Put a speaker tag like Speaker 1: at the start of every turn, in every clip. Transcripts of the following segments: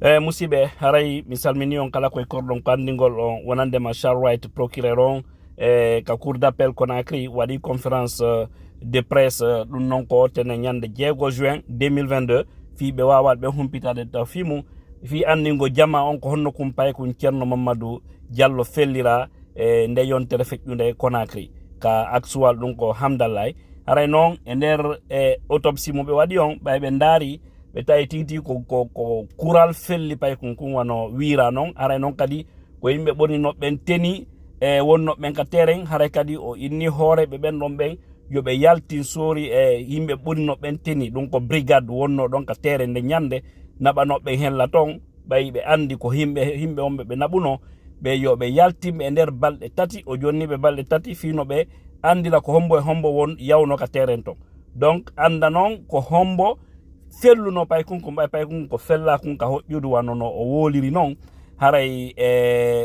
Speaker 1: Musibe haray mi salmini on kala koye korɗon ko andigol on wonandema Charles White procureur on ka cour d'appel Conakry waɗi conférence de presse ɗum noon ko tene ñande 6 juin 2022 fi ɓe wawaɗ ɓe humpitade taw fimu fi andingo jama on ko honno kumpay kun ceerno Mamadou Diallo fellira nde yontere feƴƴude Conakry ka aksuwal ɗum ko Hamdallah haray noon e nder autopsie mo ɓe waɗi on ɓayɓe ndaari ɓe tawi tigi ko kural felli pay kun wano wira noon haray noon kadi ko yimɓe ɓoninoɓɓen teni wonnoɓɓen ka terrain haray kadi o inni hoore ɓe ɓen ɗon ɓen yoɓe yaltin sori yimɓe ɓoninoɓɓen teni ɗum ko brigade wonno ɗon ka terrain nde ñande naɓanoɓɓen hella toon ɓayi ɓe andi ko yimɓe on ɓe naɓuno ɓe yoɓe yaltinɓe e nder balɗe tati o jonniɓe balɗe tati fino ɓe andira ko hombo e hombo won yawno ka terrain ton donc anda noon ko hombo felluno pay kun ko mbay pay kun ko fella kun ka hoƴƴudu wano no o woliri noon haray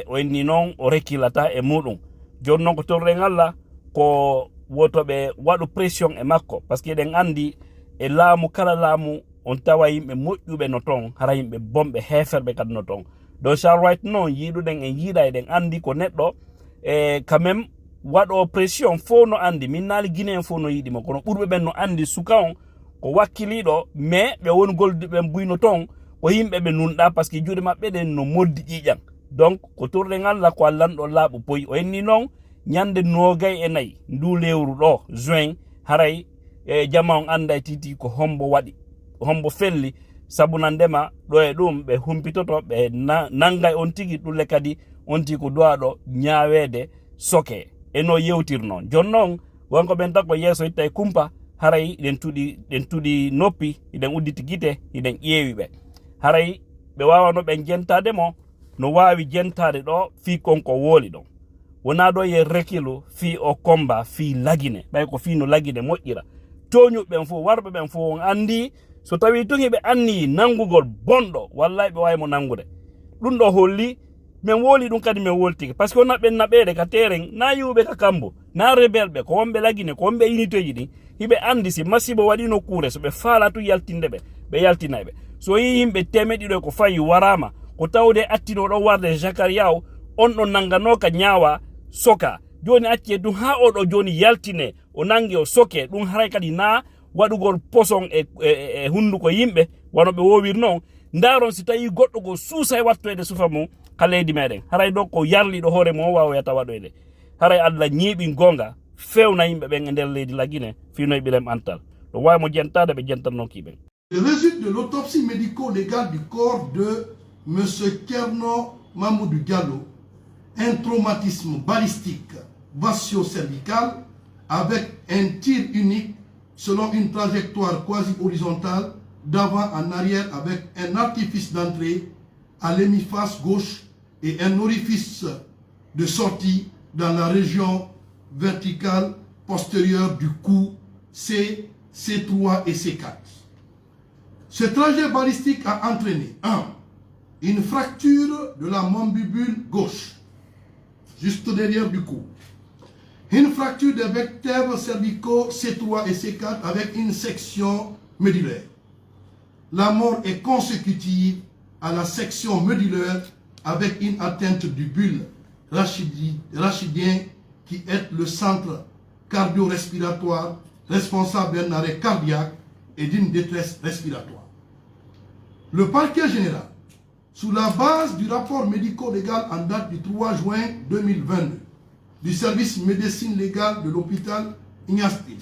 Speaker 1: o inni noon o rekkilata e muɗum joni noon ko torren Allah ko wotoɓe waɗu pression e makko par ce que eɗen andi e laamu kala laamu on tawa yimɓe moƴƴuɓe no toon hara yimɓe bomɓe heferɓe kadi no toon donc Charles White noon yiiɗuɗen en yiiɗa eɗen andi ko neɗɗo quand même waɗo pression fo no andi min naali Guinéen fo no yiiɗimo kono ɓurɓe ɓen no andi suka on ko wakkiliɗo mais ɓe won golduɓe mbuyno toon ko yimɓe ɓe nunɗa par ce que juuɗe maɓɓe ɗen no moddi ƴiƴan donc ko torɗen Allah ko allanɗo laaɓu poyi o enni noon ñande 24 ndu lewru ɗo juin haray jama on anda titi ko hombo waɗi hombo felli sabu nandema ɗo e ɗum ɓe humpitoto ɓe nangay on tigi ɗulle kadi on tigi ko duwaɗo ñaawede soke eno yewtirno jon noon wonko ɓen tan ko yeeso itta e kumpa haray ɗen tuɗi noppi iɗen udditi gite iɗen ƴeewi ɓe haray ɓe wawano ɓen jentade mo no wawi jentade ɗo fi konko wooli ɗon wona ɗo ye rekilu fi o combat fi lagine ɓay ko fi no lagine moƴƴira toñuɓɓen fof warɓe ɓen fof on andi so tawi tun hiɓe anni nangugol bonɗo wallay ɓe wawimo nangude ɗum ɗo holli min wooli ɗum kadi min woltiki par ce que o naɓɓen naɓede ka terrain na yiwɓe ka kambo na rebelɓe ko wonɓe lagine ko wonɓe unité ji ɗin hiɓe andi si masibo waɗi nokkure so ɓe faala tu yaltinde ɓe yaltinayɓe so yi yimɓe temeɗiɗo ko fayi warama ko tawde attino ɗo warde Jakaria o on ɗo nangano ka ñaawa soka joni acce ɗum ha oɗo joni yaltine o nangi o soke ɗum haray kadi na waɗugol poson e hunduko yimɓe wano ɓe wowir noon ndaron si tawi goɗɗo go suusa e wattoyde sufa mum ka leydi meɗen haray ɗo ko yarliɗo hoore mum o wawoyata waɗoyde haray Allah ñiiɓi gonga fewna yimɓe ɓen e nder leydi Laguine fino e ɓilem antal ɗo wawimo jentade ɓe jentanno kiɓen.
Speaker 2: Le résultat de l'autopsie médico-légale du corps de M. Thierno Mamadou Diallo, un traumatisme balistique vasio-cervical avec un tir unique selon une trajectoire quasi-horizontale d'avant en arrière avec un artifice d'entrée à l'hémiface gauche et un orifice de sortie dans la région verticale postérieure du cou C, C3 et C4. Ce trajet balistique a entraîné 1. Une fracture de la mandibule gauche, juste derrière du cou. Une fracture des vertèbres cervicaux C3 et C4 avec une section médulaire. La mort est consécutive à la section médulaire avec une atteinte du bulbe rachidien qui est le centre cardio-respiratoire responsable d'un arrêt cardiaque et d'une détresse respiratoire. Le parquet général, sous la base du rapport médico-légal en date du 3 juin 2022 du service médecine légale de l'hôpital Ignasti,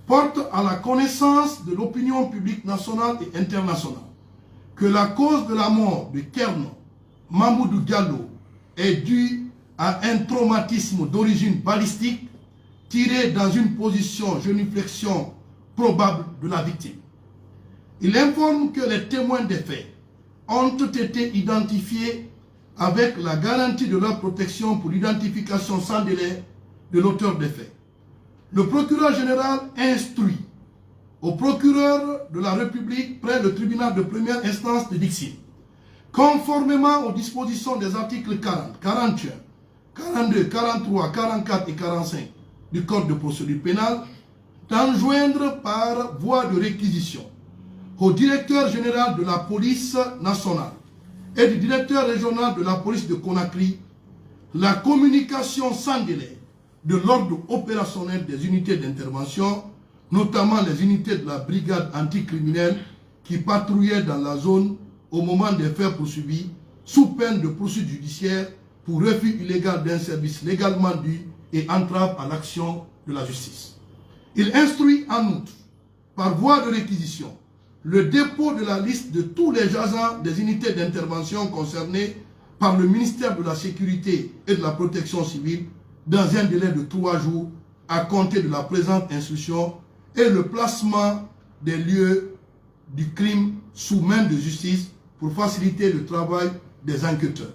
Speaker 2: porte à la connaissance de l'opinion publique nationale et internationale que la cause de la mort de Thierno Mamadou Diallo est due à un traumatisme d'origine balistique tiré dans une position génuflexion probable de la victime. Il informe que les témoins des faits ont été identifiés avec la garantie de leur protection pour l'identification sans délai de l'auteur des faits. Le procureur général instruit au procureur de la République près le tribunal de première instance de Dixie, conformément aux dispositions des articles 40, 41, 42, 43, 44 et 45 du Code de procédure pénale, d'enjoindre par voie de réquisition au directeur général de la police nationale et du directeur régional de la police de Conakry la communication sans délai de l'ordre opérationnel des unités d'intervention, notamment les unités de la brigade anticriminelle qui patrouillaient dans la zone au moment des faits poursuivis, sous peine de poursuite judiciaire pour refus illégal d'un service légalement dû et entrave à l'action de la justice. Il instruit en outre, par voie de réquisition, le dépôt de la liste de tous les agents des unités d'intervention concernées par le ministère de la Sécurité et de la Protection civile dans un délai de 3 jours à compter de la présente instruction et le placement des lieux du crime sous main de justice pour faciliter le travail des enquêteurs.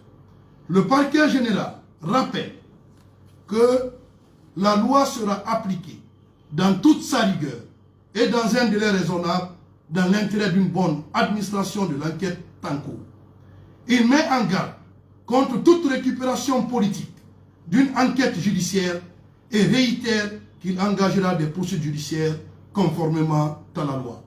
Speaker 2: Le parquet général rappelle que la loi sera appliquée dans toute sa rigueur et dans un délai raisonnable dans l'intérêt d'une bonne administration de l'enquête en cours. Il met en garde contre toute récupération politique d'une enquête judiciaire et réitère qu'il engagera des poursuites judiciaires conformément à la loi.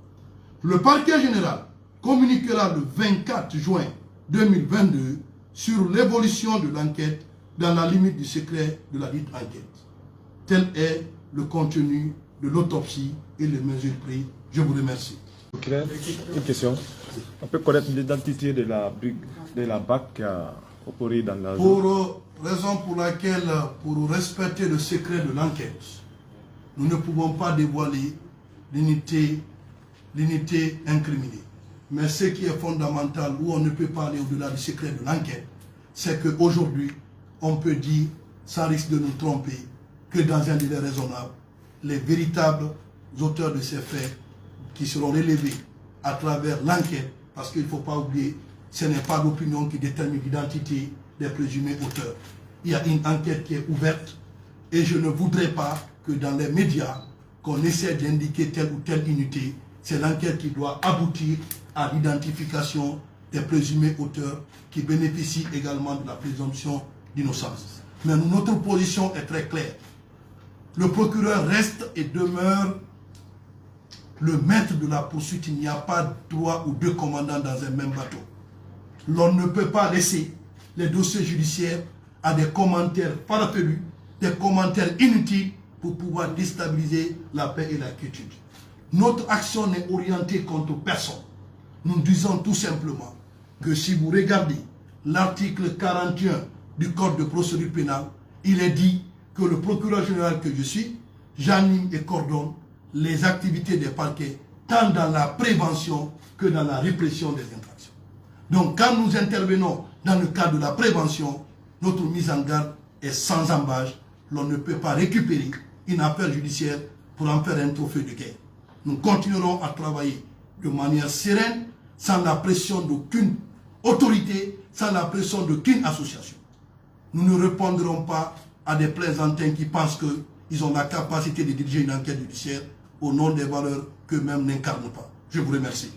Speaker 2: Le parquet général communiquera le 24 juin 2022 sur l'évolution de l'enquête dans la limite du secret de la dite enquête. Tel est le contenu de l'autopsie et les mesures prises. Je vous remercie.
Speaker 3: Une question. On peut connaître l'identité de la BAC qui a opéré dans la zone.
Speaker 2: Pour raison pour laquelle, pour respecter le secret de l'enquête, nous ne pouvons pas dévoiler l'unité incriminée. Mais ce qui est fondamental, où on ne peut pas aller au-delà du secret de l'enquête, c'est qu'aujourd'hui, on peut dire, sans risque de nous tromper, que dans un délai raisonnable, les véritables auteurs de ces faits qui seront relevés à travers l'enquête, parce qu'il ne faut pas oublier, ce n'est pas l'opinion qui détermine l'identité des présumés auteurs. Il y a une enquête qui est ouverte et je ne voudrais pas que dans les médias, qu'on essaie d'indiquer telle ou telle unité. C'est l'enquête qui doit aboutir à l'identification des présumés auteurs qui bénéficient également de la présomption d'innocence. Mais notre position est très claire. Le procureur reste et demeure le maître de la poursuite. Il n'y a pas droit ou deux commandants dans un même bateau. L'on ne peut pas laisser les dossiers judiciaires à des commentaires farfelus, des commentaires inutiles pour pouvoir déstabiliser la paix et la quiétude. Notre action n'est orientée contre personne. Nous disons tout simplement que si vous regardez l'article 41 du Code de procédure pénale, il est dit que le procureur général que je suis, j'anime et coordonne les activités des parquets, tant dans la prévention que dans la répression des infractions. Donc quand nous intervenons dans le cadre de la prévention, notre mise en garde est sans embâche. L'on ne peut pas récupérer une affaire judiciaire pour en faire un trophée de guerre. Nous continuerons à travailler de manière sereine, sans la pression d'aucune autorité, sans la pression d'aucune association. Nous ne répondrons pas à des plaisantins qui pensent qu'ils ont la capacité de diriger une enquête judiciaire au nom des valeurs qu'eux-mêmes n'incarnent pas. Je vous remercie.